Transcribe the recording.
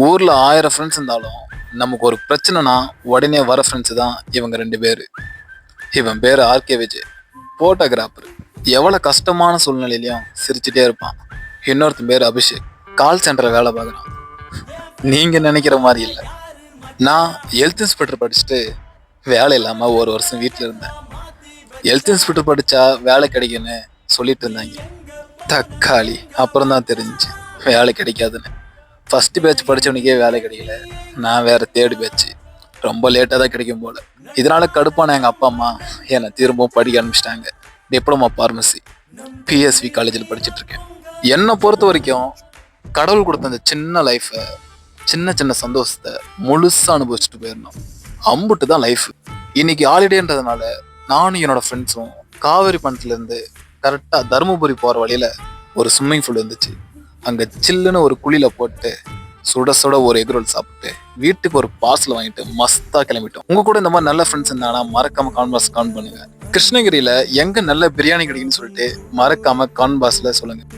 ஊர்ல 1000 ஃப்ரெண்ட்ஸ் இருந்தாலும் நமக்கு ஒரு பிரச்சனைனா உடனே வர ஃப்ரெண்ட்ஸ் தான் இவங்க 2 பேரு. இவன் பேரு ஆர்கே விஜய், போட்டோகிராஃபர். எவ்வளவு கஷ்டமான சூழ்நிலையிலையும் சிரிச்சுட்டே இருப்பான். இன்னொருத்தன் பேரு அபிஷேக், கால் சென்டர்ல வேலை பார்க்குறான். நீங்க நினைக்கிற மாதிரி இல்லை. நான் ஹெல்த் இன்ஸ்பெக்டர் படிச்சுட்டு வேலை இல்லாம ஒரு வருஷம் வீட்டில் இருந்தேன். ஹெல்த் இன்ஸ்பெக்டர் படிச்சா வேலை கிடைக்குன்னு சொல்லிட்டு இருந்தாங்க. தக்காளி அப்புறம் தான் தெரிஞ்சுச்சு வேலை கிடைக்காதுன்னு. ஃபர்ஸ்ட் பேட்ச் படிச்சவனுக்கே வேலை கிடைக்கல, நான் வேற தேர்டு பேட்ச். ரொம்ப லேட்டாக தான் கிடைக்கும் போல. இதனால கடுப்பான எங்கள் அப்பா அம்மா என்னை திரும்பவும் படிக்க ஆரம்பிச்சிட்டாங்க. டிப்ளமா ஃபார்மசி பிஎஸ்வி காலேஜில் படிச்சுட்டு இருக்கேன். என்னை பொறுத்த வரைக்கும் கடவுள் கொடுத்த அந்த சின்ன லைஃப்பை, சின்ன சின்ன சந்தோஷத்தை முழுசாக அனுபவிச்சுட்டு போயிடணும். அம்புட்டு தான் லைஃப். இன்னைக்கு ஹாலிடேன்றதுனால நானும் என்னோட ஃப்ரெண்ட்ஸும் காவேரி பணத்துலேருந்து கரெக்டாக தருமபுரி போகிற வழியில் ஒரு ஸ்விம்மிங் பூல் இருந்துச்சு. அங்கே சில்லுன்னு ஒரு குழியில் போட்டு சுட சுட ஒரு எக் ரோல் சாப்பிட்டு வீட்டுக்கு ஒரு பார்சல் வாங்கிட்டு மஸ்தாக கிளம்பிட்டோம். உங்க கூட இந்த மாதிரி நல்ல ஃப்ரெண்ட்ஸ் இருந்தாங்கன்னா மறக்காம கான்பாஸ் கான் பண்ணுங்க. கிருஷ்ணகிரியில் எங்கே நல்ல பிரியாணி கிடைக்குன்னு சொல்லிட்டு மறக்காம கான்பாஸில் சொல்லுங்க.